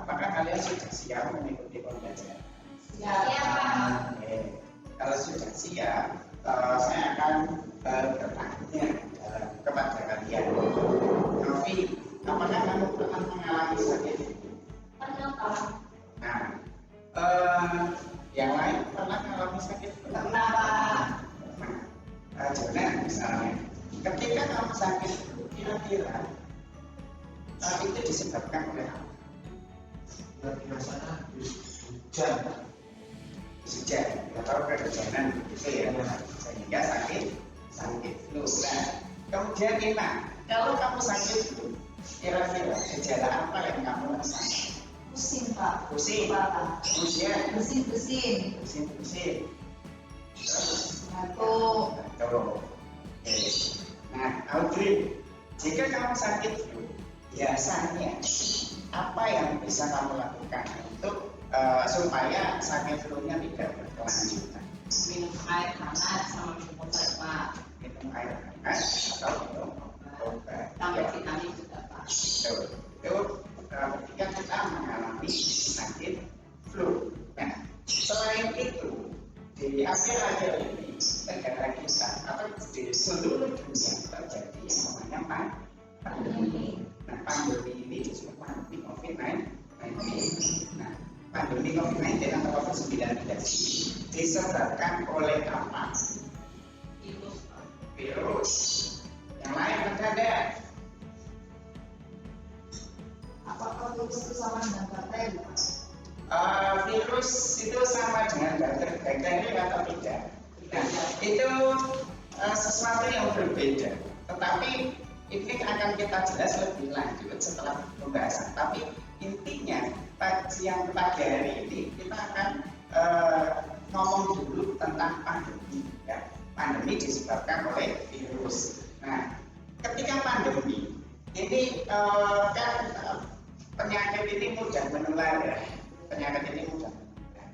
Apakah kalian sudah siap mengikuti pembelajaran? Siap, Pak. Oke. Kalau sudah siap, saya akan bertanya kepada kalian. Novi, apakah kamu pernah mengalami sakit? Pernah, Pak. Nah, yang lain pernah mengalami sakit? Pernah, Pak. Jona misalnya, ketika kamu sakit, kira-kira itu disebabkan oleh apa? Biasanya hujan, Atau kehujanan gitu ya, sehingga sakit flu. Nah, kemudian Ina, kalau kamu sakit flu, kira-kira gejala apa yang kamu rasakan? Pusing, Pak. Pusing. Pak. Kemudian Pusing. pusing. Terus Batuk. batuk. Oke. Nah, Audrey, jika kamu sakit flu, biasanya apa yang bisa kamu lakukan untuk supaya sakit flu-nya tidak berkelanjutan? Minum air hangat sama minum obat, Pak. Minum air hangat atau minum obat. Tambah vitamin juga, Pak. Betul. Itu ketika kita mengalami sakit flu. Nah, selain itu, di akhir-akhir ini negara kita atau di seluruh dunia terjadi yang namanya pandemi. Nah, pandemi ini disebut pandemi COVID-19. Nah, pandemi COVID-19 atau COVID-19 disebabkan oleh apa? Virus, Pak. Virus. Yang lain ada? Apakah virus itu sama dengan bakteri, Pak? Virus itu sama dengan bakteri atau tidak? Nah, itu sesuatu yang berbeda. Tetapi ini akan kita jelas lebih lanjut setelah pembahasan. Tapi intinya yang pagi hari ini kita akan ngomong dulu tentang pandemi. Ya. Pandemi disebabkan oleh virus. Nah, ketika pandemi ini kan penyakit ini mudah menular ya. Penyakit ini mudah menular.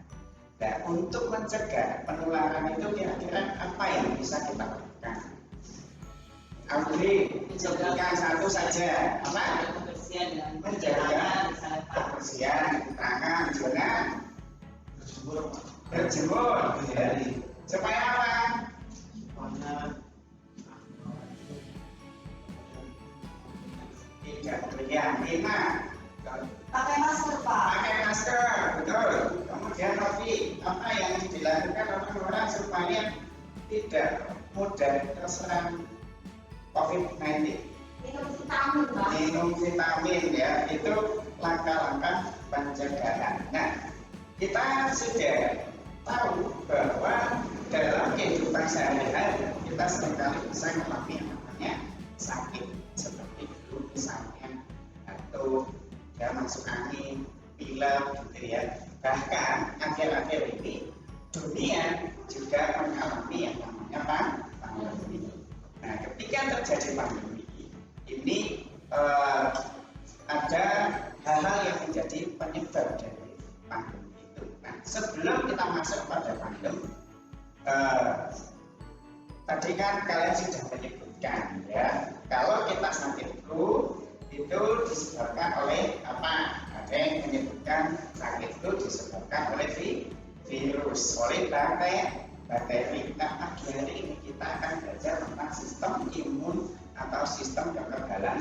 Nah, untuk mencegah penularan itu kira-kira apa yang bisa kita lakukan? Audrey, sebutkan satu saja. Apa? Kebersihan dan Menjaga misalnya, Pak. kebersihan tangan, Jona. berjemur, Berjemur. Ya. Supaya apa? supaya Tidak berlian. Lima. Pakai masker, Pak. Pakai masker, betul. Kemudian Novi, apa yang dilakukan orang-orang supaya tidak mudah terserang COVID-19? Minum vitamin, Pak. Minum vitamin ya, itu langkah-langkah pencegahan. Nah, kita sudah tahu bahwa dalam kehidupan sehari-hari kita seringkali bisa mengalami yang namanya sakit seperti flu misalnya, atau ya masuk angin, pilek gitu ya. Bahkan akhir-akhir ini dunia juga mengalami yang namanya pandemi. Nah, ketika terjadi pandemi ini ada hal-hal yang menjadi penyebab dari pandemi itu. Nah, sebelum kita masuk pada pandemi, tadi kan kalian sudah menyebutkan ya, kalau kita sakit flu itu disebabkan oleh apa? Ada yang menyebutkan sakit flu disebabkan oleh virus, oleh bakteri. Nah, pagi hari ini kita akan belajar tentang sistem imun atau sistem kekebalan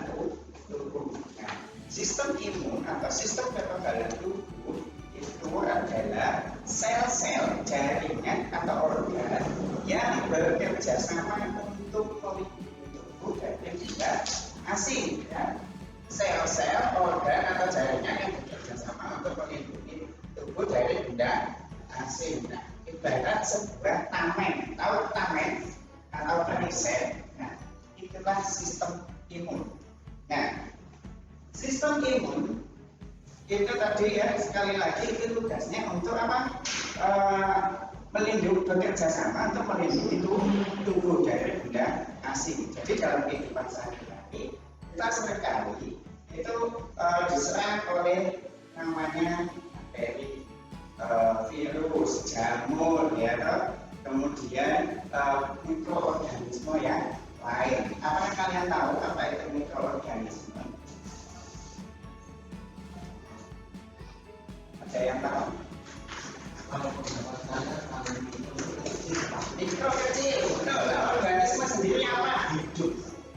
tubuh. Nah, sistem imun atau sistem kekebalan tubuh itu adalah sel-sel jaringan atau organ yang bekerja sama untuk melindungi tubuh dari benda asing. Ya. Sel-sel organ atau jaringan yang bekerja sama untuk melindungi tubuh dari benda asing. Nah, ibarat sebuah tamen, tahu tamen atau perisai. Nah, itulah sistem imun. Nah, sistem imun itu tadi ya, sekali lagi itu tugasnya untuk apa? Melindungi, bekerja sama untuk melindungi tubuh dari benda asing. Jadi dalam kehidupan sehari-hari kita seringkali itu diserang oleh namanya bakteri, virus, jamur, ya, kemudian mikroorganisme yang lain. Apakah kalian tahu apa itu mikroorganisme? hidup.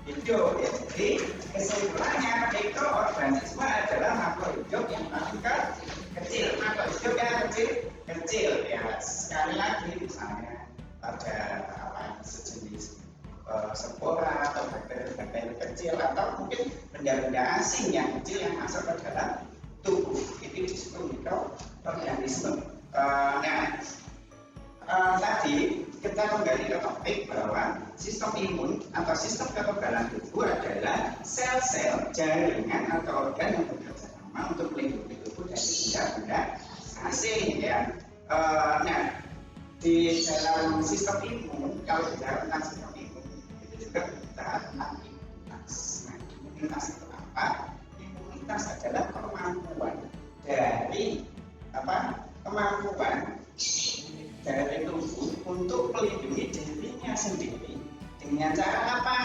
Hidup ya. Jadi kesimpulannya itu organisme adalah makhluk hidup yang paling kecil. Makhluk hidup yang kecil ya. Sekali lagi misalnya ada sejenis spora atau bakteri kecil atau mungkin benda-benda asing yang kecil yang masuk ke dalam tubuh, itu disebut mikroorganisme. Tadi kita kembali ke topik bahwa sistem imun atau sistem kekebalan tubuh adalah sel-sel jaringan atau organ yang bekerja sama untuk melindungi tubuh dari benda-benda asing ya. Di dalam sistem imun, kalau bicara tentang sistem imun, itu juga berbicara tentang imunitas. Nah, imunitas itu apa? Imunitas adalah kemampuan dari kemampuan dari tubuh untuk melindungi dirinya sendiri dengan cara apa?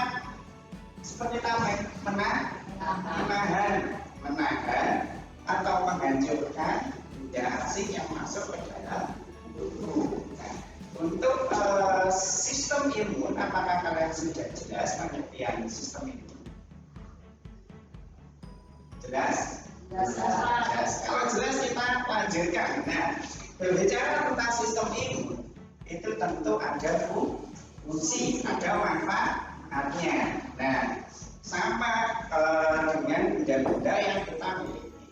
Seperti menahan atau menghancurkan benda asing yang masuk ke dalam tubuh. Untuk sistem imun, apakah kalian sudah jelas pengertian sistem imun? Jelas? Jelas. Kalau jelas kita lanjutkan. Nah, berbicara tentang sistem imun, itu tentu ada fungsi, ada manfaatnya. Nah, sama dengan benda-benda yang kita miliki.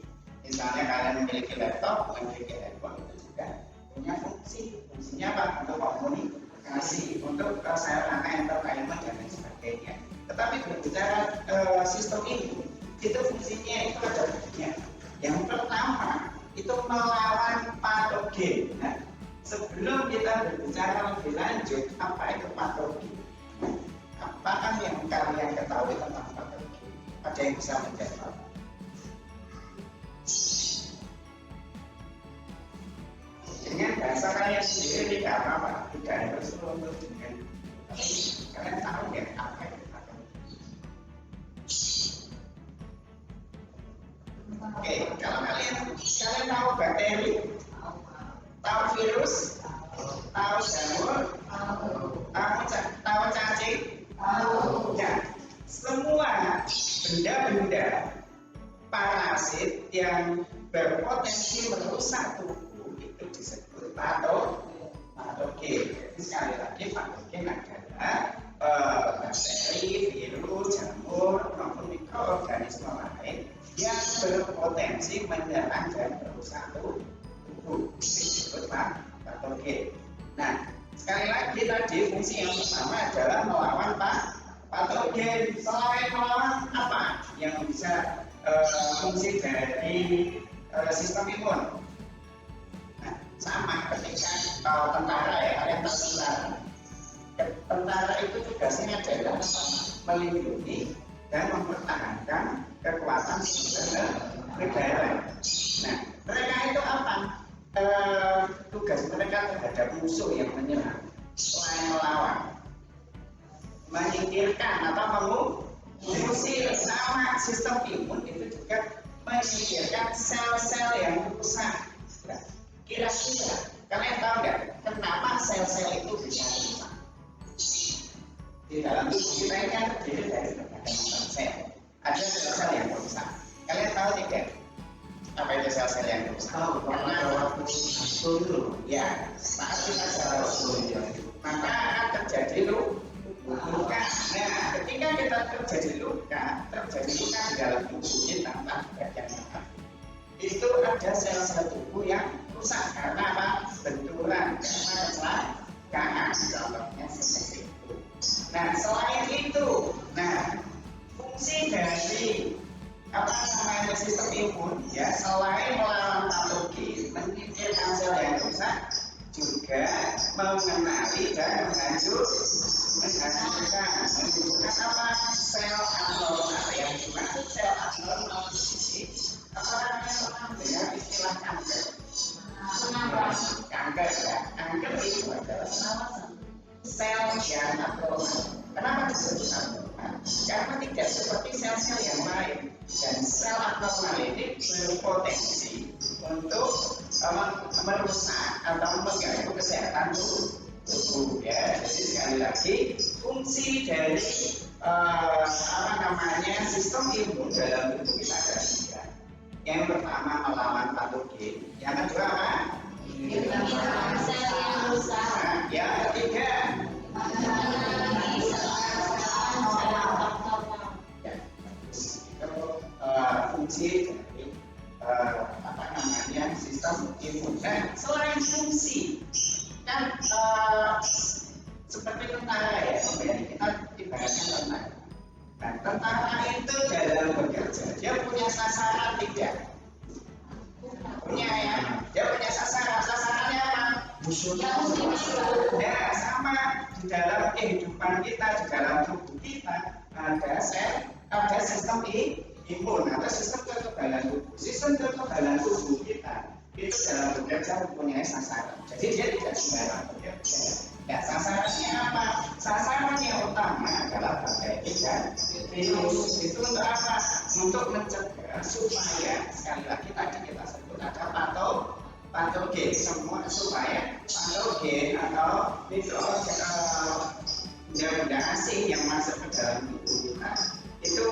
Misalnya kalian memiliki laptop, memiliki handphone, itu juga punya fungsi. Fungsinya apa? Untuk komunikasi, untuk sarana entertainment dan lain sebagainya. Tetapi berbicara sistem imun, itu fungsinya itu ada fungsinya. Yang pertama itu melawan patogen. Nah, sebelum kita berbicara lebih lanjut, apa itu patogen? Apakah yang kalian ketahui tentang patogen? Ada yang bisa menjawab? Dengan bahasa kalian sendiri tidak apa-apa, tidak harus untuk dengan kalian tahu ya apa itu patogen. Oke, kalau kalian tahu bakteri, tahu virus, tahu jamur, tahu cacing, ya, semua benda-benda parasit yang berpotensi merusak tubuh itu disebut patogen. Jadi sekali lagi patogen adalah bakteri, virus, jamur maupun mikroorganisme lain yang berpotensi menyerang dan merusak tubuh, disebut patogen. Nah, sekali lagi tadi fungsi yang pertama adalah melawan patogen. Selain melawan apa yang bisa fungsi dari sistem imun? Nah, sama ketika kalau tentara ya, kalian tahu tentara itu tugasnya adalah melindungi dan mempertahankan kekuatan negara. Nah, mereka itu apa? Tugas mereka terhadap musuh yang menyerang, selain melawan, menyingkirkan atau mengusir. Sama sistem imun itu juga menyingkirkan sel-sel yang rusak. Nah, kira-kira kalian tahu nggak kenapa sel-sel itu bisa rusak? Di dalam tubuh kita ini kan terdiri dari berbagai macam sel. Ada sel-sel yang rusak. Kalian tahu tidak? Apa itu sel-sel yang rusak? Karena waktu dulu, ya, saat kita jalan, maka akan terjadi luka. Nah, ketika kita terjadi luka di dalam tubuh kita, bagian mana? Itu ada sel-sel tubuh yang rusak karena apa? Benturan, karena kecelakaan, contohnya seperti itu. Nah, selain itu, fungsi dari sistem imun ya, selain melawan patogen, menyingkirkan sel yang rusak, juga mengenali dan menghancurkan apa? Sel abnormal. Yang dimaksud sel abnormal ini apakah kalian pernah mendengar istilah kanker? Kanker ya, kanker itu adalah sel yang abnormal. Kenapa disebut abnormal? Karena tidak seperti sel-sel yang lain, dan sel abnormal ini berpotensi untuk merusak atau mengganggu kesehatan tubuh ya. Jadi sekali lagi fungsi dari sistem imun dalam tubuh kita ada tiga. Yang pertama melawan patogen, yang kedua apa? Yang ketiga fungsi dari sistem imun. Nah, selain fungsi kan seperti tentara ya, kita ibaratkan tentara. Nah, tentara itu dalam bekerja dia punya sasaran tidak? Punya ya, dia punya sasarannya apa? Musuhnya Ya, sama di dalam kehidupan kita, di dalam tubuh kita ada sistem imun, ada sistem kekebalan tubuh. Sistem kekebalan tubuh kita itu dalam bekerja mempunyai sasaran. Jadi dia tidak sembarang bekerja. Ya, sasarannya apa? Sasaran yang utama adalah bakteri dan virus. Itu untuk apa? Untuk mencegah supaya sekali lagi tadi kita sebut ada patogen, semua supaya patogen atau benda-benda asing yang masuk ke dalam tubuh kita itu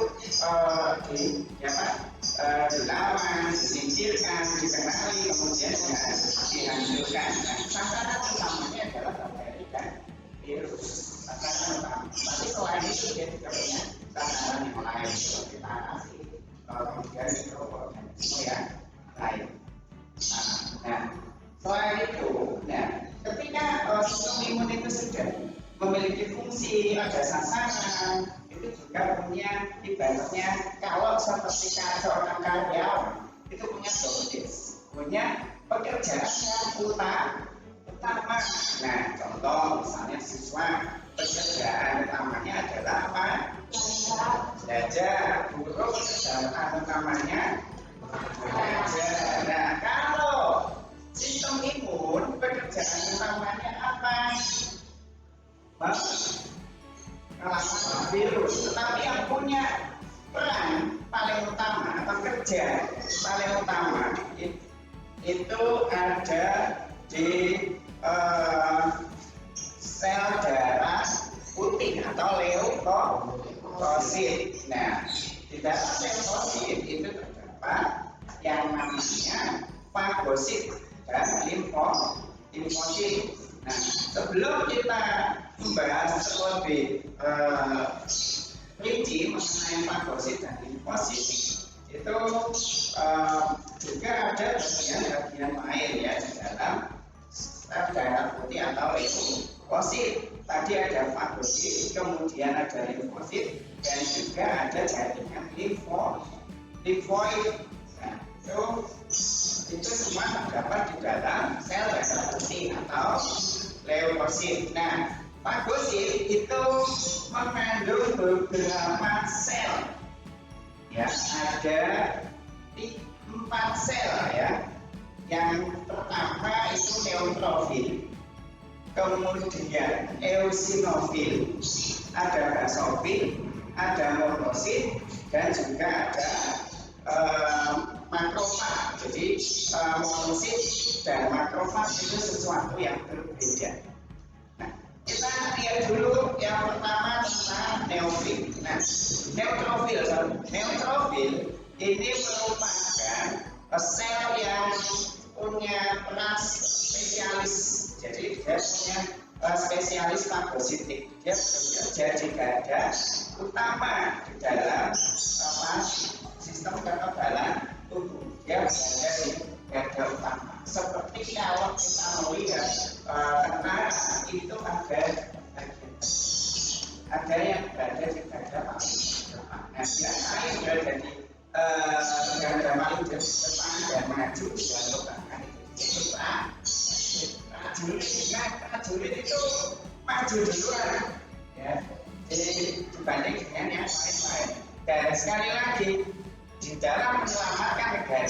dilawan, disingkirkan, dikenali, kemudian dihancurkan. Nah, sasaran utamanya adalah bakteri dan virus. Sasaran utama. Tapi selain itu dia juga punya sasaran yang lain seperti tanah, kemudian mikroorganisme yang lain. Nah, selain itu, ketika sistem imun itu sudah memiliki fungsi, ada sasaran, itu juga punya ibaratnya kalau seperti seorang karyawan itu punya tugas, punya pekerjaan yang utama. Nah, contoh misalnya siswa pekerjaan utamanya adalah apa? Belajar. Guru pekerjaan utamanya belajar. Nah, kalau sistem imun pekerjaan utamanya apa? Melawan virus, tetapi yang punya peran paling utama atau kerja paling utama itu ada di sel darah putih atau leukosit. Nah, di dalam leukosit itu terdapat yang namanya fagosit dan limfosit. Nah, sebelum kita membahas lebih rinci mengenai fagosit dan limfosit, itu juga ada bagian lain ya di dalam sel darah putih atau leukosit. Tadi ada fagosit, kemudian ada limfosit, dan juga ada jaringan limfoid. Nah, itu semua terdapat di dalam sel darah putih atau leukosit. Nah, fagosit itu mengandung beberapa sel. Ya, ada 4 sel ya. Yang pertama itu neutrofil, kemudian eosinofil, ada basofil, ada monosit, dan juga ada makrofag. Jadi monosit dan makrofag itu sesuatu yang berbeda. Nah, kita lihat dulu yang pertama tentang neutrofil. Nah, neutrofil ini merupakan sel yang punya peran spesialis. Jadi dia punya spesialis fagositik. Dia bekerja di garda utama di dalam sistem kekebalan tubuh. Dia berada di garda utama. Seperti kalau kita melihat tentara itu ada yang berada di garda paling depan. Nah, biasanya yang berada di garda paling depan dan maju dan belakang itu prajurit. Nah, prajurit itu maju duluan ya, jadi dibanding dengan yang lain-lain. Dan sekali lagi di dalam menyelamatkan negara,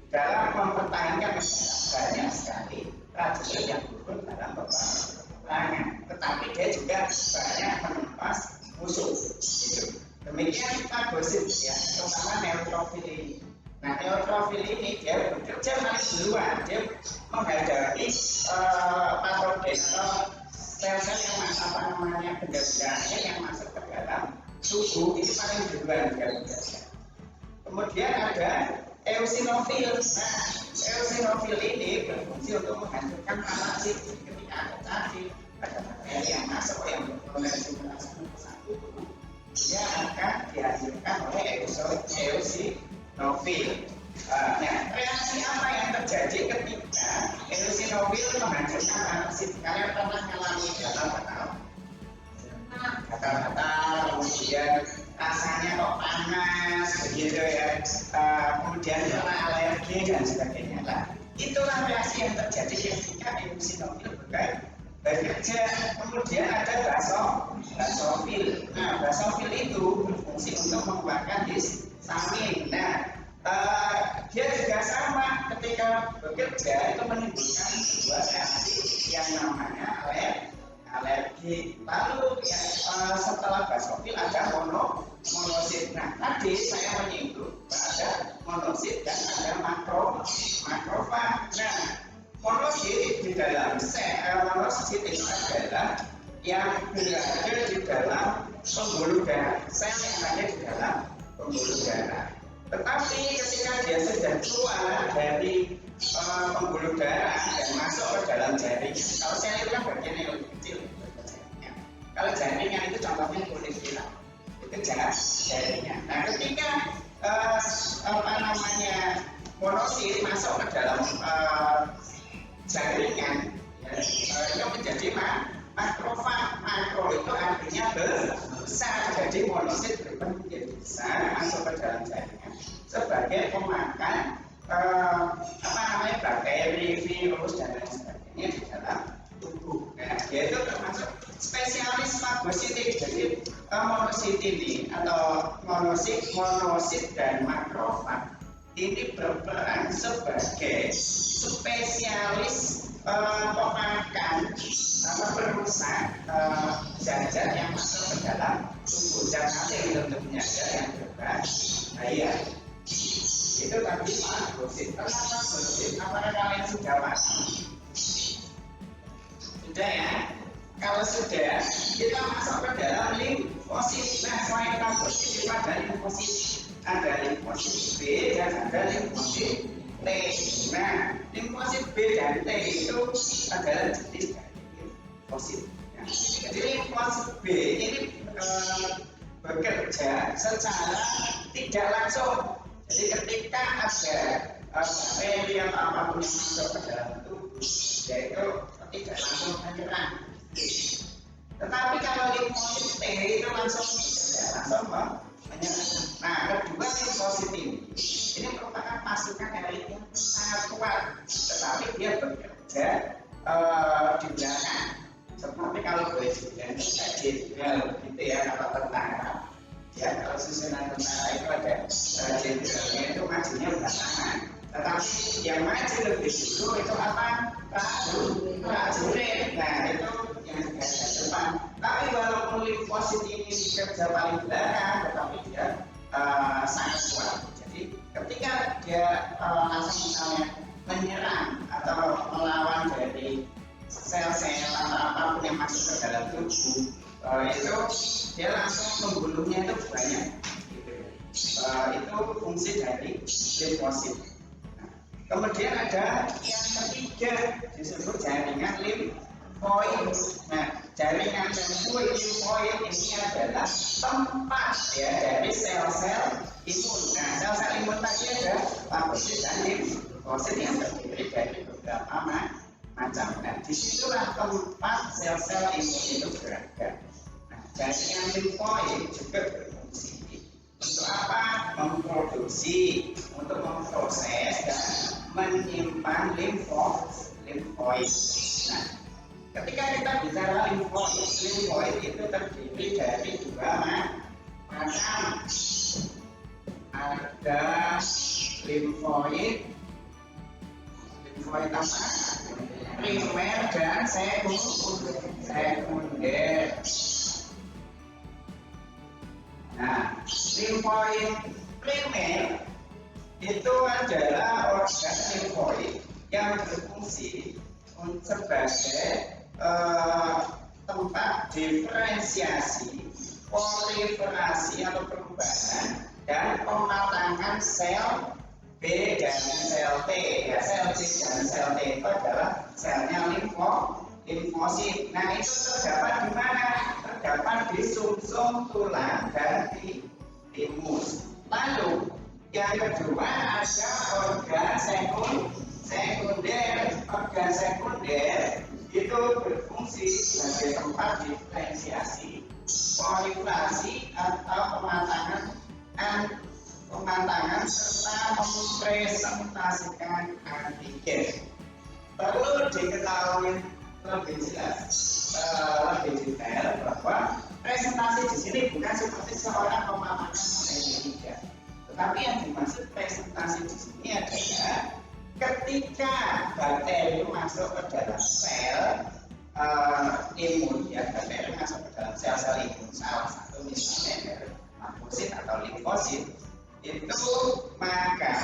dalam mempertahankan negara, banyak sekali prajurit yang gugur dalam peperangan, tetapi dia juga banyak menumpas musuh. Gitu. Demikian fagosit ya, terutama neutrofil ini. Nah, neutrofil ini dia bekerja paling duluan, dia menghadapi patogen atau sel-sel yang benda-benda yang masuk ke dalam tubuh ini paling duluan dia. Kemudian ada eosinofil. Nah, eosinofil ini berfungsi untuk menghancurkan parasit ketika ada bakteri yang masuk yang berpotensi merasuk ke satu tubuh, dia akan dihancurkan oleh eosinofil. Nah, reaksi apa yang terjadi ketika eosinofil menghancurkan parasit? Kalian pernah mengalami gatal-gatal, kemudian rasanya kok panas begitu ya, kemudian kena alergi dan sebagainya. Nah, itulah reaksi yang terjadi ketika eosinofil bekerja. Kemudian ada basofil. Nah, basofil itu berfungsi untuk mengeluarkan histamin. Nah, dia juga sama, ketika bekerja itu menimbulkan sebuah reaksi yang namanya alergi. Lalu ya, setelah basofil ada monosit. Nah, tadi saya menyinggung ada monosit dan ada makrofag. Nah, monosit di dalam monosit itu adalah yang berada di dalam pembuluh darah, sel yang ada di dalam pembuluh darah. Tetapi ketika dia sudah keluar dari pembuluh darah dan masuk ke dalam jaringan, kalau sel itu kan bagian yang lebih kecil. Kalau jaringan itu contohnya kulit kita, itu jaringan. Nah, ketika monosit masuk ke dalam jaringan, ya, itu menjadi makrofag. Makro itu artinya besar, jadi monosit berubah menjadi besar masuk ke dalam jaringan sebagai pemakan bakteri, virus dan lain sebagainya di dalam tubuh. Nah, dia itu termasuk spesialis fagositik. Jadi monosit ini atau monosit dan makrofag ini berperan sebagai spesialis pemakan atau perusak zat-zat yang masuk ke dalam tubuh. Zat asing tentunya yang berbahaya. Itu tadi fagosit. Kenapa fagosit? Apakah kalian sudah paham? Sudah ya? Kalau sudah, kita masuk ke dalam limfosit. Nah, selain fagosit itu ada limfosit. Ada limfosit B dan ada limfosit T. Nah, limfosit B dan T itu adalah jenis dari limfosit. Nah, jadi limfosit B ini bekerja secara tidak langsung. Jadi ketika ada bakteri atau apapun yang masuk ke dalam tubuh, yaitu tidak langsung menyerang. Tetapi kalau limfosit T itu langsung menyerang. Nah, kedua limfosit ini merupakan pasukan elit yang sangat kuat, tetapi dia bekerja di belakang. Seperti kalau boleh dibilang jenderal gitu ya, kalau tentara. Ya, kalau susunan tentara itu ada jenderalnya itu majunya belakangan. Tetapi yang maju lebih dulu itu apa? Prajurit. Nah, itu yang di depan. Tapi walaupun limfosit ini bekerja paling belakang, tetapi dia sangat kuat. Jadi ketika dia langsung misalnya menyerang atau melawan dari sel-sel atau apapun yang masuk ke dalam tubuh, itu dia langsung membunuhnya itu banyak. Itu fungsi dari limfosit. Kemudian ada yang ketiga disebut jaringan limfoid. Nah, jaringan limfoid ini adalah tempat ya dari sel-sel imun. Nah, sel-sel imun tadi ada fagosit dan limfosit yang terdiri dari beberapa macam. Nah, disitulah tempat sel-sel imun itu berada. Nah, jaringan limfoid juga berfungsi untuk apa? Memproduksi, untuk memproses dan menyimpan limfoid. Nah, ketika kita bicara limfoid itu terdiri dari dua macam. Ada limfoid apa? Primer dan sekunder. Nah, limfoid primer itu adalah organ limfoid yang berfungsi sebagai tempat diferensiasi proliferasi atau perubahan dan pematangan sel B dan sel T. Ya, sel B dan sel T itu adalah selnya limfosit. Nah, itu terdapat di mana? Terdapat di sumsum tulang dan di timus. Lalu yang kedua ada organ sekunder. Organ sekunder itu berfungsi sebagai tempat diferensiasi, proliferasi atau pematangan serta mempresentasikan antigen. Perlu diketahui lebih jelas, lebih detail bahwa presentasi di sini bukan seperti seorang pematangan media, tetapi yang dimaksud presentasi di sini adalah ketika bakteri masuk ke dalam sel imun, ya, bakteri masuk ke dalam sel-sel imun, salah satu misalnya dari makosit atau limfosit, itu maka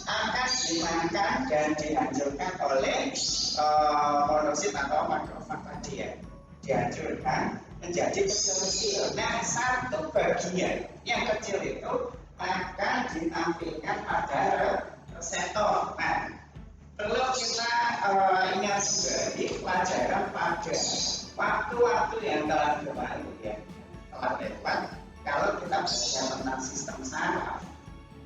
akan dimakan dan dihancurkan oleh monosit atau makrofag tadi, ya, dihancurkan menjadi kecil-kecil. Nah, satu bagian yang kecil itu akan ditampilkan pada reseptor. Nah, perlu kita ingat kembali pelajaran pada waktu-waktu yang telah berlalu, ya, telah lewat. Kalau kita belajar tentang sistem saraf,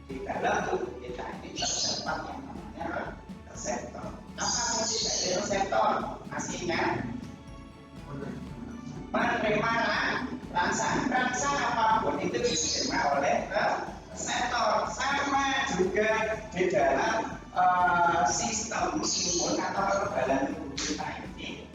di dalam tubuh kita ini terdapat yang namanya reseptor. Apa fungsi dari reseptor? Masih ingat? Menerima rangsang apapun itu diterima oleh reseptor. Sama juga di dalam sistem imun atau kekebalan tubuh kita ini,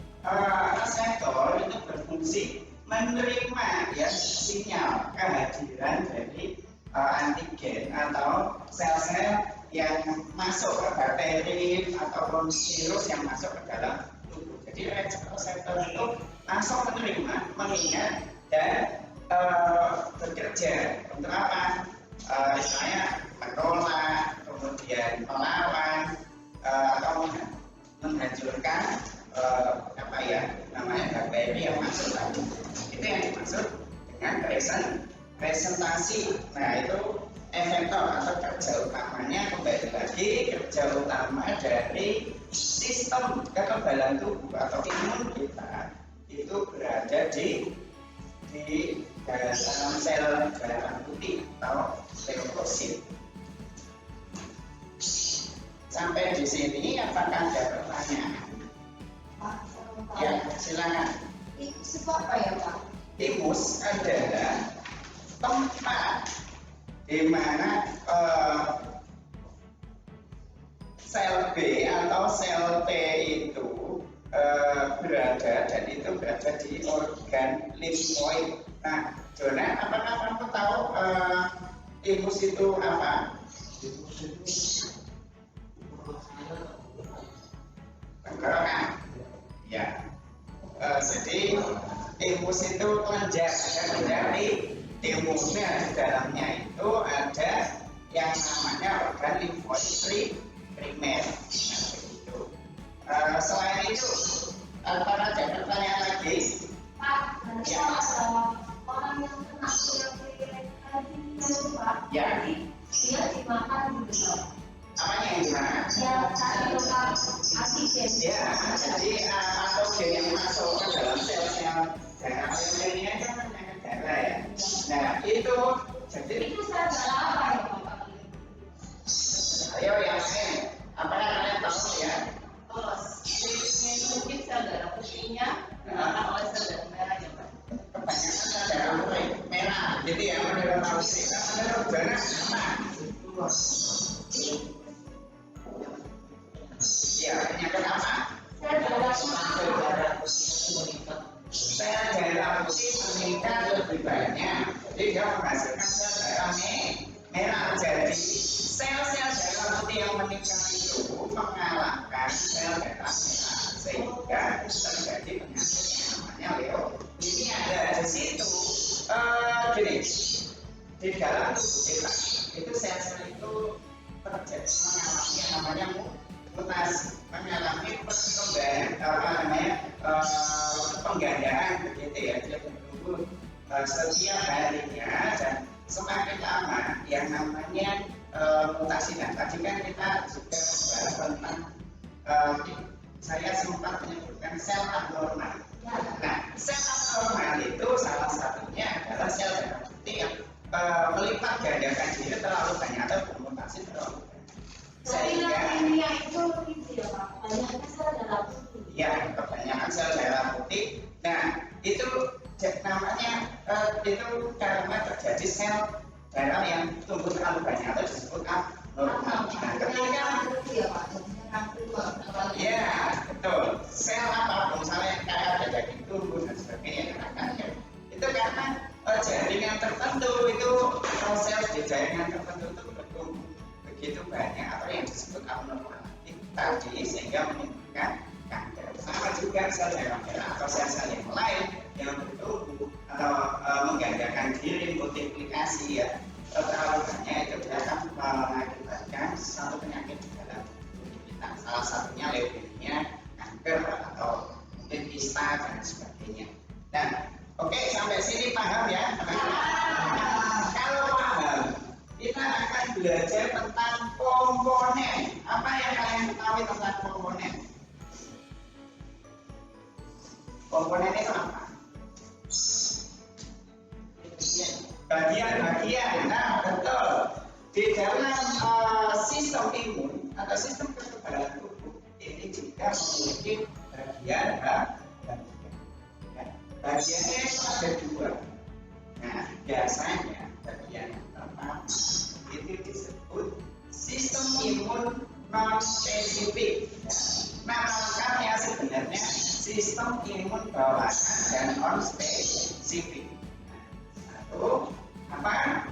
reseptor itu berfungsi menerima, ya, sinyal kehadiran dari antigen atau sel-sel yang masuk ke bakteri ataupun virus yang masuk ke dalam tubuh. Jadi reseptor itu langsung menerima, mengingat dan bekerja untuk apa? Misalnya menolak, kemudian melawan atau menghancurkan apa, ya, namanya bakteri yang masuk tadi. Itu yang dimaksud dengan presentasi. Nah, itu efektor atau kerja utamanya. Kembali lagi, kerja utama dari sistem kekebalan tubuh atau imun kita itu berada di dalam sel darah putih atau leukosit. Sampai di sini apakah ada pertanyaan? Ya, silakan. Itu apa ya, Pak? Timus adalah tempat di mana sel B atau sel T itu berada, dan itu berada di organ limfoid. Nah, Jona, apakah kamu tahu timus itu apa? Tenggorokan. Ya. Jadi timus itu kelenjar, ada kelenjar di timusnya. Di dalamnya itu ada yang namanya organ limfoid primer. Nah, begitu. Selain itu, apakah ada pertanyaan lagi? Pak, nanti Ya. ada orang yang kena penyakit itu, Pak. Ya. Dia dimakan gitu. Apanya yang gimana? Ya, tadi lokal antigen. Ya, jadi patogen yang masuk ke dalam sel-sel darah, ini kan penyakit darah, ya. Nah, itu jadi Itu sel darah apa ya, Pak? ayo yang lain. Apakah kalian tahu, ya? Ini mungkin sel darah putihnya dimakan oleh sel darah merahnya, Pak. Kebanyakan sel darah putih merah, gitu ya, menurut tahu sih. Menurut Jana apa? Ya, penyakit apa? Sel darah Sel darah putih meningkat lebih banyak, jadi dia menghasilkan sel darah merah. Jadi sel-sel darah putih yang meningkat itu mengalahkan sel darah merah, sehingga terjadi penyakit yang namanya leukemia. Ada di situ, gini, di dalam tubuh kita itu sel-sel itu terjadi mengalami yang namanya mutasi, mengalami perkembangan, apa namanya, penggandaan, begitu ya. Dia bertumbuh setiap harinya dan semakin lama yang namanya mutasi. Dan tadi kan kita juga membahas tentang saya sempat menyebutkan sel abnormal. Nah, sel abnormal itu salah satunya adalah sel darah putih yang melipat gandakan diri terlalu banyak atau bermutasi terlalu banyak. Sehingga ini itu ya Pak, banyaknya sel darah putih. Ya, kebanyakan sel darah putih. Nah, itu namanya itu karena terjadi sel darah yang tumbuh terlalu banyak atau disebut abnormal. Nah, ketika ya, betul. Sel apapun, misalnya kayak ada daging tumbuh dan sebagainya, itu karena jaringan tertentu itu sel di jaringan tertentu itu bertumbuh begitu banyak atau yang disebut abnormal tadi sehingga menimbulkan kanker. Sama juga sel darah merah atau sel-sel yang lain yang bertumbuh atau menggandakan diri, multiplikasi ya terlalu banyak itu akan mengakibatkan satu penyakit di dalam tubuh kita. Salah satunya leukemia, kanker atau mungkin kista dan sebagainya. Nah, oke, sampai sini paham ya? Kalau paham, kita akan belajar tentang komponen. Apa yang kalian ketahui tentang komponen? Komponen itu apa? Bagian-bagian. Nah, betul. Di dalam sistem imun atau sistem kekebalan tubuh ini juga memiliki bagian-bagian. Bagiannya itu ada dua. Nah, biasanya bagian yang pertama itu disebut sistem imun non-spesifik. Nama lengkapnya sebenarnya sistem imun bawaan dan non-spesifik. Satu, apa?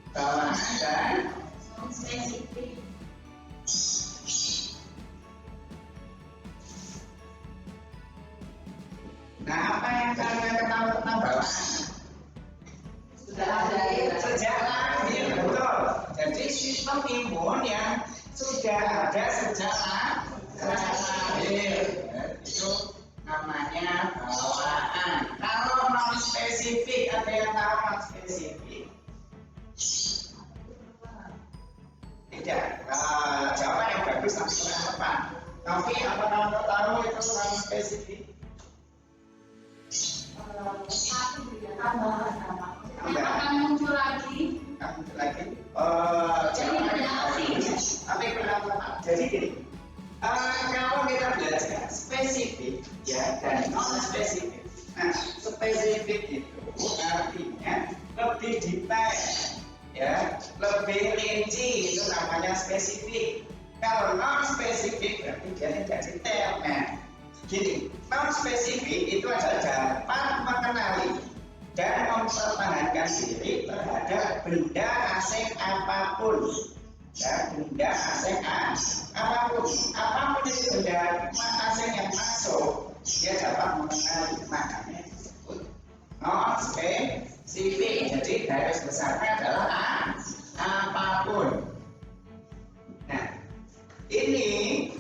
Bawaan dan non-spesifik. Nah, apa yang kalian ketahui tentang bawaan? Sudah ada ya. Sejak lahir, betul. Jadi sistem imun yang sudah ada sejak lahir itu namanya bawaan. Kalau non spesifik, ada yang tahu non spesifik? Tidak. Jawaban yang bagus tapi kurang tepat. Tapi apa kamu tahu itu non spesifik? Tambahan akan muncul lagi. Jadi tapi kurang tepat. Jadi gini, kalau kita belajar spesifik ya dan non spesifik. Nah, spesifik itu artinya lebih detail, ya, lebih rinci, itu namanya spesifik. Kalau non spesifik berarti dia tidak detail. Nah, gini, non spesifik itu adalah dapat mengenali dan mempertahankan diri terhadap benda asing apapun. Ya, benda asing apapun itu benda asing yang masuk, dia dapat mengenali, makanya disebut non spesifik. Jadi garis besarnya adalah apapun. Nah, ini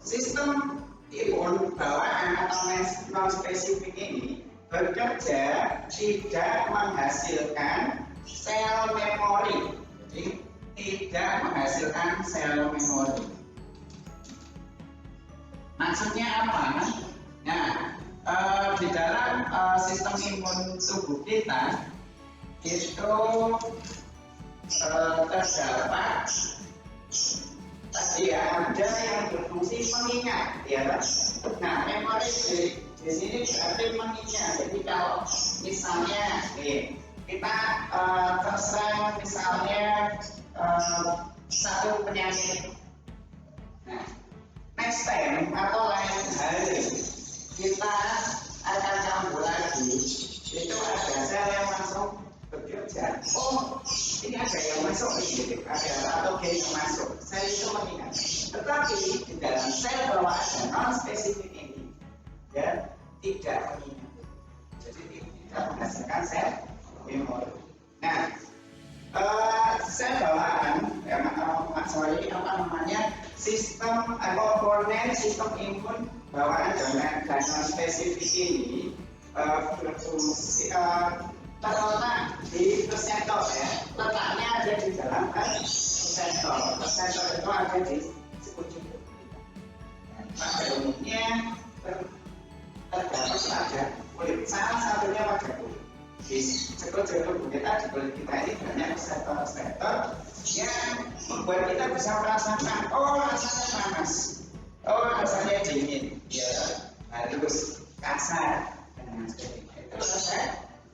sistem imun bawaan atau non spesifik ini bekerja tidak menghasilkan sel memori. Jadi tidak menghasilkan sel memori. Maksudnya apa? Nah, di dalam sistem imun tubuh kita itu terdapat tadi ya, ada yang berfungsi mengingat, ya. Nah, memori di sini berarti mengingat. Jadi kalau misalnya kita terserang misalnya satu penyakit, nah, next time atau lain hari kita akan kambuh lagi, itu ada sel yang langsung bekerja. Oh, ini ada yang masuk nih, ada patogen yang masuk. Sel itu mengingat. Tetapi di dalam sel bawaan dan non spesifik ini, ya, tidak mengingat. Jadi tidak menghasilkan sel memori. Nah, sel bawaan, ya, sorry, apa namanya, sistem komponen sistem imun bawaan dan non spesifik ini berfungsi terletak di reseptor ya. Letaknya ada di dalam reseptor. Reseptor itu ada di sekujur tubuh kita. Pada umumnya terdapat pada kulit. Salah satunya pada kulit. Di sekujur tubuh kita, di kulit kita ini banyak reseptor-reseptor yang membuat kita bisa merasakan, oh rasanya panas, oh rasanya dingin, ya halus, kasar, dan sebagainya. Itu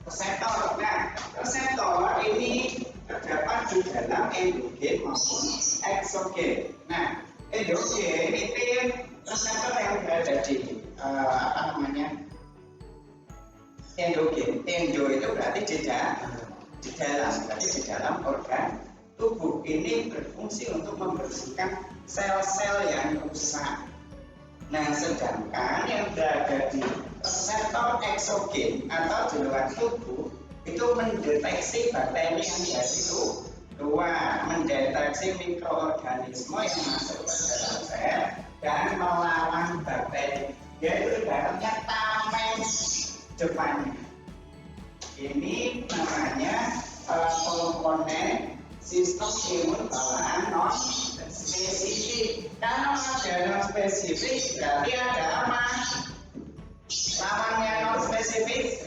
reseptor. Nah, reseptor ini terdapat di dalam endogen maupun eksogen. Nah, endogen itu reseptor yang berada di endogen. Endo itu berarti di dalam organ tubuh. Ini berfungsi untuk membersihkan sel-sel yang rusak. Nah, sedangkan yang berada di reseptor eksogen atau di luar tubuh itu mendeteksi bakteri yang dari luar, mendeteksi mikroorganisme yang masuk ke dalam sel dan melawan bakteri. Yaitu ibaratnya tameng depannya. Ini namanya komponen sistem imun bawaan non spesifik. Kalau ada non spesifik berarti ada apa? Lawannya non spesifik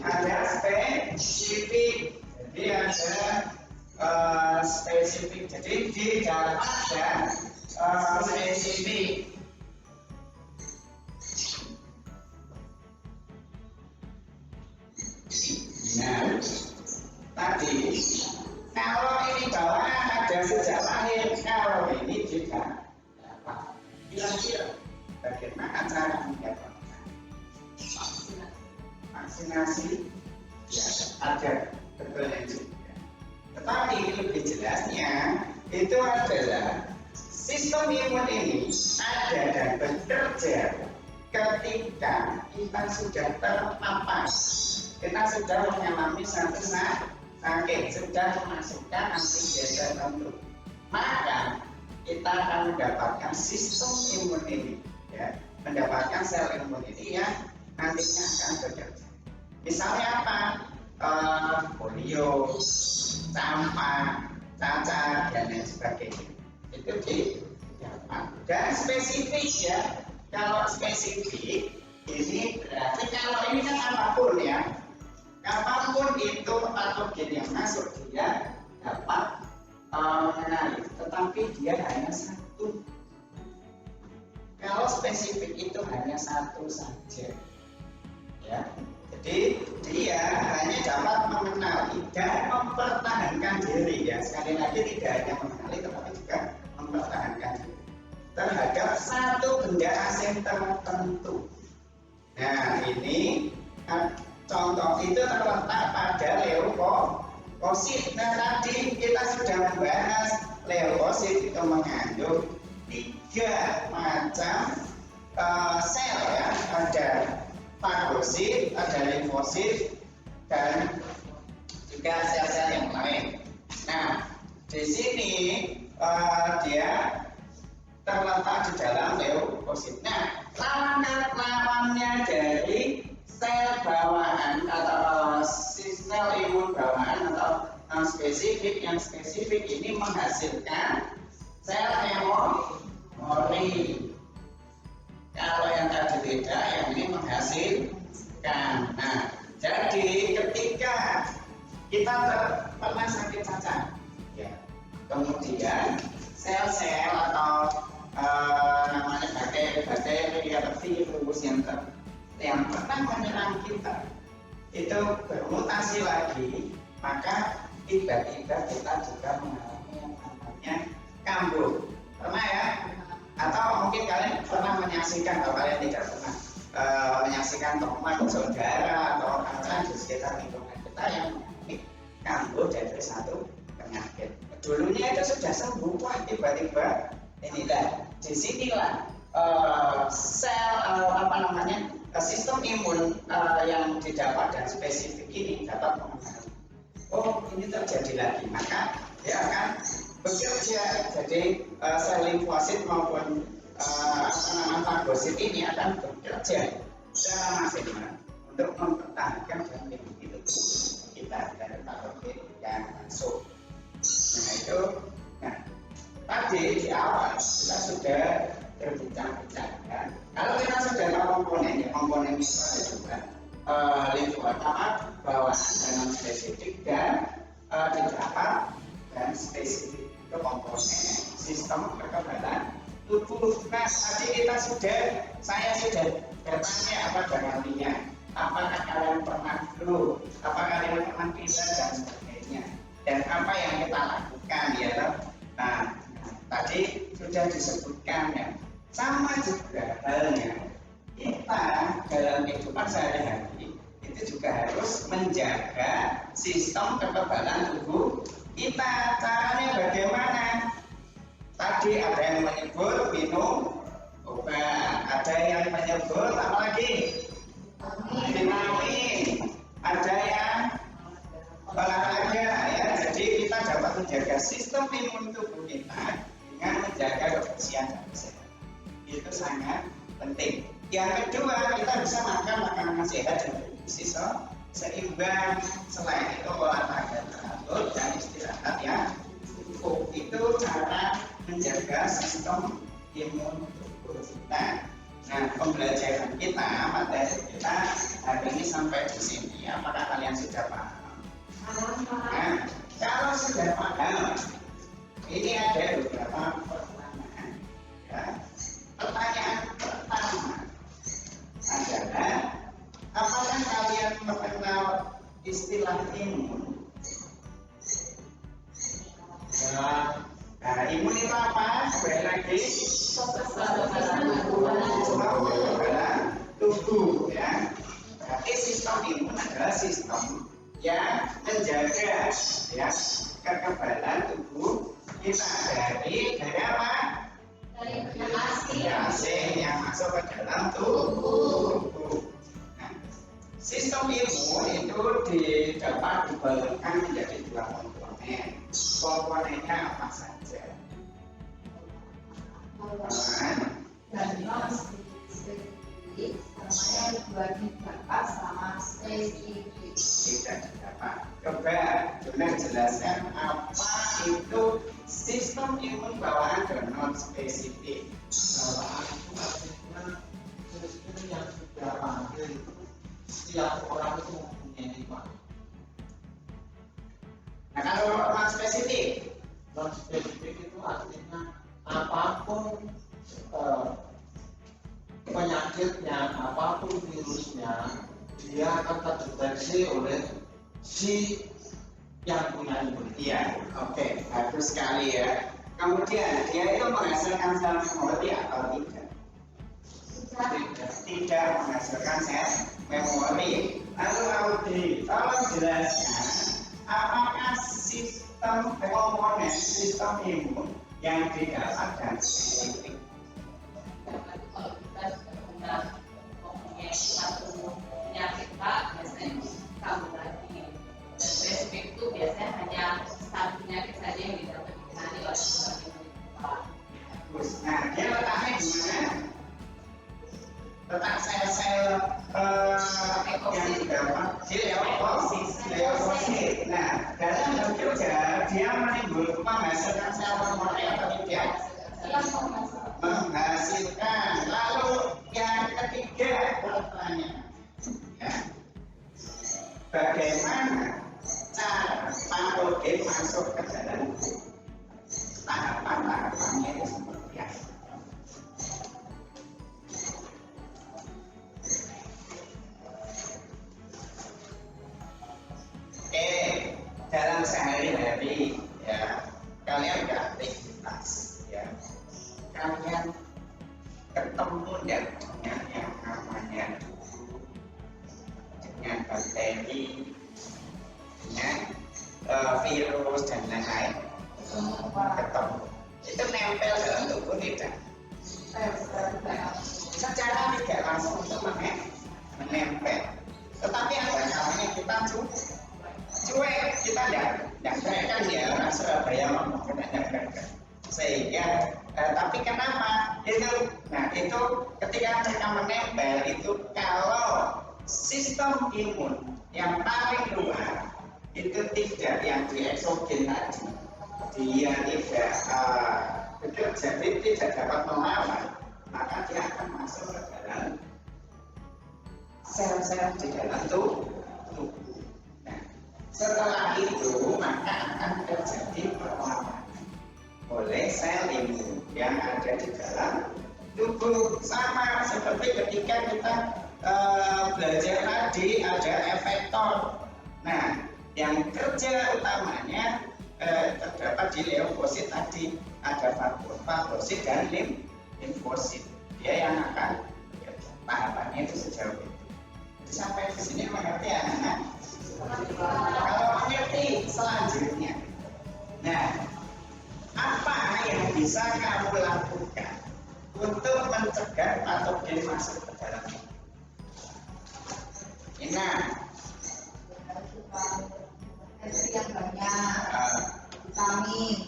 ada spesifik. Jadi ada spesifik. Jadi di dalam ada spesifik. Nah, tadi kalau ini bawaan ada sejak lahir, kalau ini juga dapat. Kira-kira bagaimana cara mendapatkan vaksinasi? Ya, ada betul juga. Tetapi lebih jelasnya itu adalah sistem imun ini ada dan bekerja ketika kita sudah terpapar. Kita sudah mengalami satu sakit, sudah memasukkan antigen tertentu, maka kita akan mendapatkan sistem imun ini, ya, mendapatkan sel imun ini yang nantinya akan bekerja. Misalnya apa? Polio, campak, cacar, dan lain sebagainya. Itu didapat. Dan spesifik ya. Kalau spesifik ini berarti kalau ini kan apapun ya. Apapun itu patogen yang masuk dia dapat mengenali, tetapi dia hanya satu. Kalau spesifik itu hanya satu saja, ya. Jadi dia hanya dapat mengenali dan mempertahankan diri ya. Sekali lagi tidak hanya mengenali, tetapi juga mempertahankan diri terhadap satu benda asing tertentu. Nah ini contoh itu terletak pada leukosit. Nah tadi kita sudah membahas leukosit itu mengandung 3 macam sel ya. Ada fagosit, ada limfosit, dan juga sel-sel yang lain. Nah di sini dia terletak di dalam leukosit. Nah lawannya dari sel bawaan atau sel imun bawaan atau spesifik, yang spesifik ini menghasilkan sel memori. Kalau yang tadi beda, yang ini menghasilkan. Nah, jadi ketika kita pernah sakit cacar, ya, kemudian sel-sel atau namanya bakteri atau virus yang pernah menyerang kita itu bermutasi lagi, maka tiba-tiba kita juga mengalami yang namanya kambuh. Pernah ya? Atau mungkin kalian pernah menyaksikan, kalau kalian tidak pernah menyaksikan teman, saudara, atau orang-orang di sekitar lingkungan kita yang mengalami kambuh dari satu penyakit. Dulunya itu sudah sembuh, wah tiba-tiba inilah, disinilah sel sistem imun yang didapat dan spesifik ini dapat mengenali, oh ini terjadi lagi, maka dia akan bekerja. Jadi sel limfosit maupun fagosit ini akan bekerja secara maksimal untuk mempertahankan dan melindungi tubuh kita dari patogen yang masuk. Nah itu, nah tadi di awal kita sudah berbincang-bincang kan. Kalau kita sudah tahu komponen itu ada dua, limfomat bawaan dan spesifik dan di dalam dan spesifik itu komponen sistem kekebalan tubuh. Nah tadi saya sudah bertanya pada kalian, apakah kalian pernah flu, apakah kalian pernah pilek dan sebagainya, dan apa yang kita lakukan ya. Nah tadi sudah disebutkan ya, sama juga halnya kita dalam kehidupan sehari-hari itu juga harus menjaga sistem kekebalan tubuh kita. Caranya bagaimana? Tadi ada yang menyebut minum obat, ada yang menyebut apa lagi? Vitamin, ada yang olahraga ya. Jadi kita dapat menjaga sistem imun tubuh kita dengan menjaga kebersihan dan kesehatan. Itu sangat penting. Yang kedua, kita bisa makan makanan sehat dan bergizi seimbang. Selain itu olahraga teratur dan istirahat yang cukup. Itu cara menjaga sistem imun tubuh kita. Nah, pembelajaran kita, materi kita hari ini sampai di sini. Apakah kalian sudah paham? Nah, kalau sudah paham, ini ada beberapa pertanyaan. Ya. Pertanyaan pertama adalah, apakah kalian mengenal istilah imun? Ya. Nah, imun itu apa? Kembali lagi, kekebalan tubuh ya. Berarti sistem imun adalah sistem yang menjaga ya kekebalan tubuh kita dari apa? Dari asing yang masuk ke dalam tubuh. Nah, sistem imun itu dapat dibagikan menjadi dua komponen. Komponennya apa saja? Tidak dapat. Coba Jonan jelaskan apa itu sistem imun bawaan dan non spesifik. Bawaan itu artinya sistem yang sudah panggil setiap orang itu mempunyai Pak. Nah kalau non spesifik itu artinya apapun penyakitnya, apapun virusnya, dia akan terdeteksi oleh si yang punya imun. Iya, oke, bagus sekali ya. Kemudian dia itu menghasilkan sel memori atau tidak? Tidak menghasilkan sel memori. Lalu Audi, tolong jelaskan apakah sistem komponen sistem imun yang didapat dan spesifik? Kalau kita sudah mempunyai satu penyakit Pak, biasanya tambah lagi. Dan spesifik itu biasanya hanya satu penyakit saja yang didapat ditangani oleh seorang imun Pak. Nah, dia letaknya di mana? Letak sel-sel yang didapat di leukosit. Nah, dalam hal juga dia menghasilkan sel memori atau tidak? Menghasilkan. Lalu yang ketiga pertanyaan, ya, bagaimana cara patogen masuk ke dalam tahapan-tahapannya itu seperti apa? Dalam sehari-hari ya kalian beraktivitas ya, kalian ketemu dengan yang namanya dengan bakteri, dengan virus dan lain-lain, ketemu itu nempel dalam tubuh tidak? Secara tidak langsung itu menempel, tetapi ada kalanya kita cuek, kita tidak kan ya, orang Surabaya ngomong tidak sehingga tapi kenapa itu? Nah itu ketika mereka menempel itu kalau sistem imun yang paling luar itu tidak yang di eksogen tadi, dia tidak bekerja, tidak dapat melawan, maka dia akan masuk ke dalam sel-sel di dalam tubuh. Nah, setelah itu maka akan terjadi perlawanan oleh sel imun yang ada di dalam tubuh. Sama seperti ketika kita belajar tadi ada efektor. Nah, yang kerja utamanya terdapat di leukosit tadi, ada fagosit dan limfosit. Dia yang akan bekerja. Tahapannya itu sejauh itu. Jadi sampai di sini mengerti anak-anak? Kalau mengerti selanjutnya, nah, apa yang bisa kamu lakukan untuk mencegah patogen masuk ke dalam tubuh? Ingat, yang banyak, vitamin.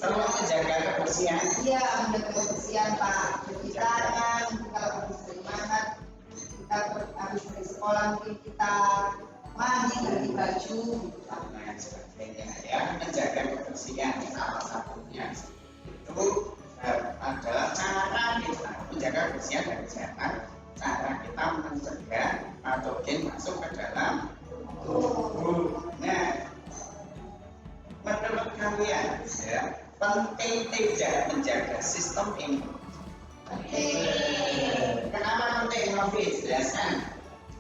perlu menjaga kebersihan. Iya, menjaga kebersihan Pak. Cuci tangan, kalau habis dari makan, kita habis dari sekolah mungkin kita mandi, ganti baju. Nah, sebagainya ya, menjaga kebersihan salah satunya itu adalah cara kita menjaga kebersihan dan kesehatan. Cara kita mencegah patogen masuk ke dalam tubuh. Nah, menurut kalian ya, penting tidak menjaga sistem imun? Kenapa penting, Hafiz? Jelaskan.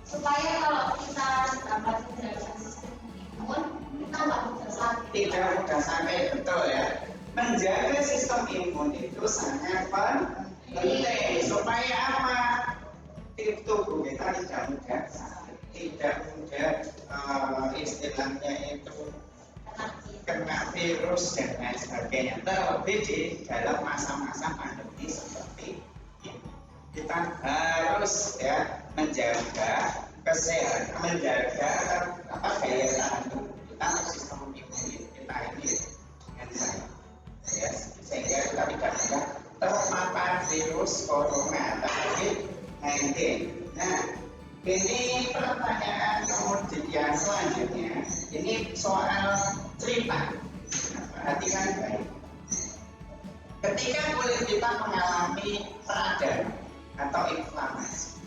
Supaya kalau kita dapat menjaga sistem imun, kita nggak mudah sakit. Tidak mudah sakit, betul ya. Menjaga sistem imun itu sangat penting. Supaya apa? Tubuh kita tidak mudah sakit, tidak mudah istilahnya itu kena virus dan lain sebagainya. Terlebih di dalam masa-masa pandemi seperti ini, kita harus ya menjaga kesehatan, menjaga daya tahan tubuh kita, sistem imun kita ini dengan baik, ya, sehingga kita tidak mudah terpapar virus corona atau COVID-19. Nah, ini pertanyaan kemudian selanjutnya, ini soal cerita. Nah, perhatikan baik. Ketika kulit kita mengalami peradangan atau inflamasi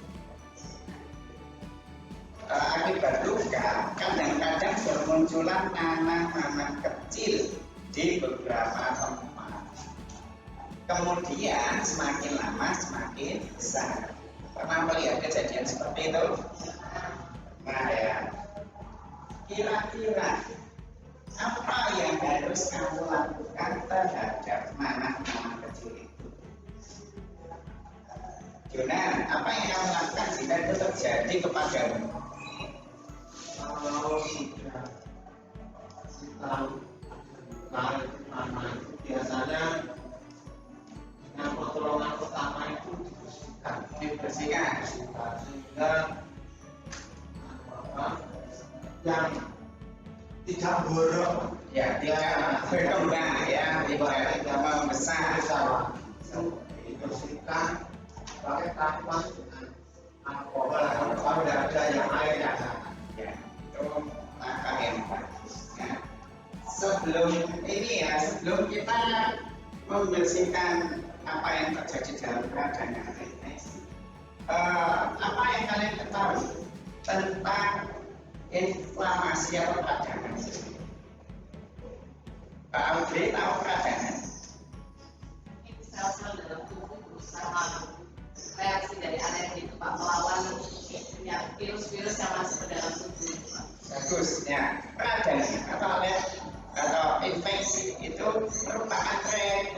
akibat luka, kadang-kadang bermunculan nanah-nanah kecil di beberapa tempat. Kemudian semakin lama semakin besar. Pernah melihat kejadian seperti itu? Nah ya, kira-kira apa yang harus kamu lakukan terhadap nanah-nanah kecil itu? Jonan, apa yang kamu lakukan jika itu terjadi kepadamu? Kalau sudah tahu pertama itu biasanya dengan pertolongan pertama itu Dibersihkan sehingga yang tidak borok ya, tidak berkembang ya, tidak membesar. itu dibersihkan pakai tampang dengan alkohol atau kalau tidak ada yang lain ya. Ya, itu langkah yang bagus ya. Sebelum ini ya, sebelum kita membersihkan apa yang terjadi dalam peradangan ini, apa yang kalian ketahui tentang inflamasi atau peradangan? Pak Audrey tahu peradangan? Sel-sel dalam tubuh berusaha reaksi dari alergi itu Pak melawan virus-virus yang masuk ke dalam tubuh. Bagus ya, peradangan atau infeksi itu merupakan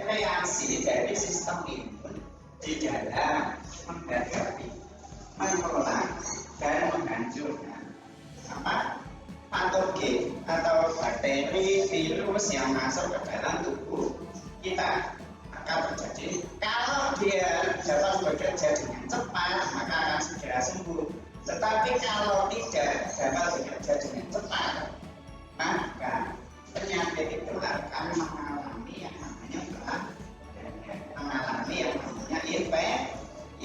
reaksi dari sistem imun di dalam menghadapi, menolak dan menghancurkan apa patogen atau bakteri, virus yang masuk ke dalam tubuh kita. Maka terjadi kalau dia dapat bekerja dengan cepat maka akan segera sembuh. Tetapi kalau tidak dapat bekerja dengan cepat, maka penyakit itu akan mengalami yang namanya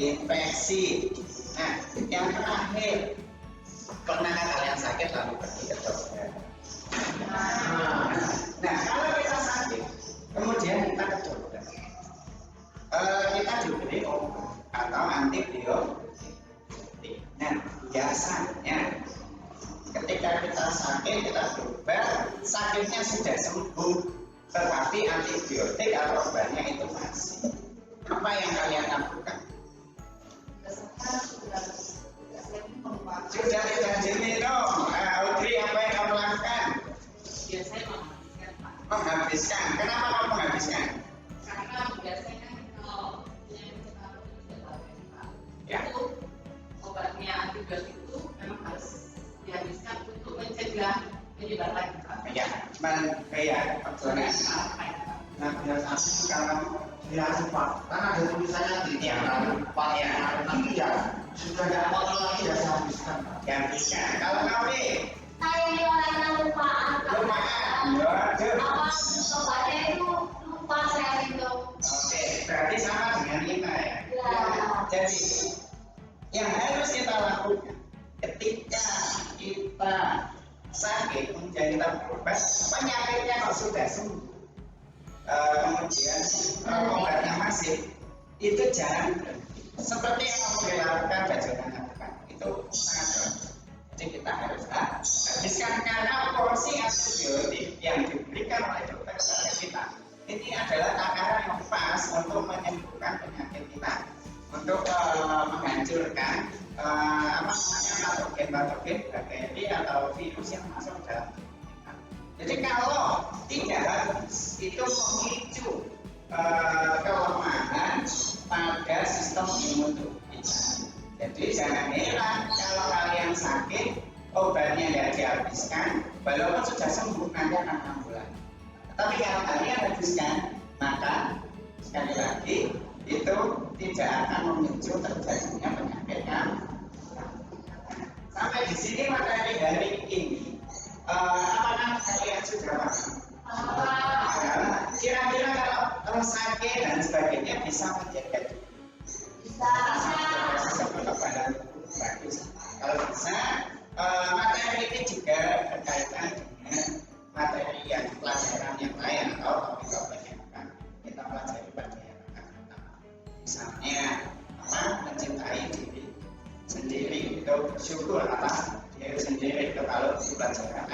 infeksi. Nah, yang terakhir mungkin kita berubah, sakitnya sudah sembuh, tetapi antibiotik atau obatnya itu masih. Apa yang kalian lakukan? Sudah tidak diminum. Audrey, apa yang kamu lakukan? Biasanya menghabiskan Pak. Menghabiskan. Kenapa kamu menghabiskan? Karena biasanya kalau penyakit tertentu tidak Pak. Ya. Itu obatnya antibiotik itu memang harus dihabiskan untuk mencegah penyebaran lagi Pak. Ya, bagaimana? Nah, biasanya kalau dihasil Pak, kan ada tulisannya di Ya, Pak ya. nanti ya sudah ada apa lagi ya saya habiskan Pak. Habiskan. Kalau kamu Saya ini orangnya lupaan. lumayan. Waduh. Apa obatnya itu lupa saya minum. Oke, berarti sama dengan kita ya. Ya. Jadi yang harus kita lakukan ketika kita sakit kemudian kita berobat, penyakitnya kalau sudah sembuh, kemudian obatnya masih, itu jangan berhenti. Seperti yang kamu dilakukan Bajoran lakukan, itu sangat bagus. Jadi kita harus habiskan karena porsi antibiotik yang diberikan oleh dokter kepada kita ini adalah takaran yang pas untuk menyembuhkan penyakit kita, untuk menghancurkan patogen-patogen bakteri atau virus yang masuk dalam tubuh kita. Jadi kalau tidak habis, itu memicu kelemahan pada sistem imun tubuh kita. Jadi jangan heran kalau kalian sakit, obatnya tidak dihabiskan, walaupun sudah sembuh nanti akan ambulan. Tapi kalau kalian habiskan, maka sekali lagi itu tidak akan memicu terjadinya penyakit yang sampai di sini materi hari ini. Apakah kalian sudah paham? Kira-kira kalau sakit dan sebagainya bisa menjaga diri. Bisa kekebalan tubuh bagus. Kalau bisa, materi ini juga berkaitan dengan materi yang pelajaran yang lain atau topik-topik yang akan kita pelajari pada yang akan datang. Misalnya mencintai diri sendiri, itu bersyukur atas diri sendiri, itu kalau di pelajaran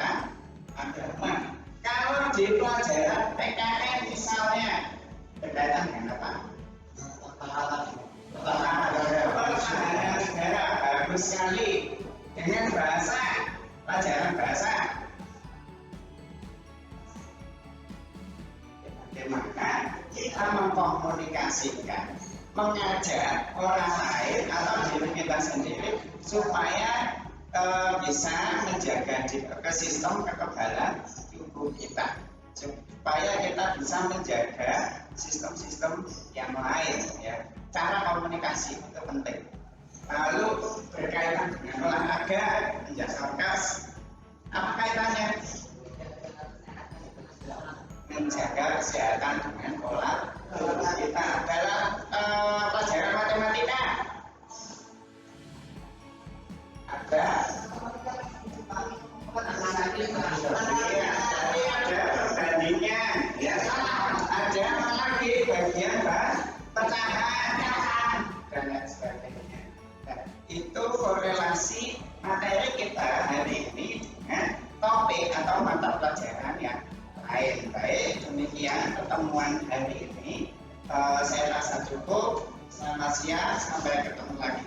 agama. Kalau di pelajaran PKN misalnya berkaitan dengan apa? Pertahanan negara bagus sekali dengan bahasa, pelajaran bahasa. Bagaimana kita mengkomunikasikan, mengajak orang lain atau diri kita sendiri supaya bisa menjaga sistem kekebalan tubuh kita, supaya kita bisa menjaga sistem-sistem yang lain ya. Cara komunikasi itu penting. Lalu berkaitan dengan olahraga, menjadi sarkas, apa kaitannya? Menjaga kesehatan dengan pola tubuh kita. Dalam pelajaran matematika ada ada perbandingan ya, ada lagi bagian pecahan dan lain sebagainya. Nah, itu korelasi materi kita hari ini dengan topik atau mata pelajaran yang lain. Baik, demikian pertemuan hari ini. Saya rasa cukup. Selamat siang, sampai ketemu lagi.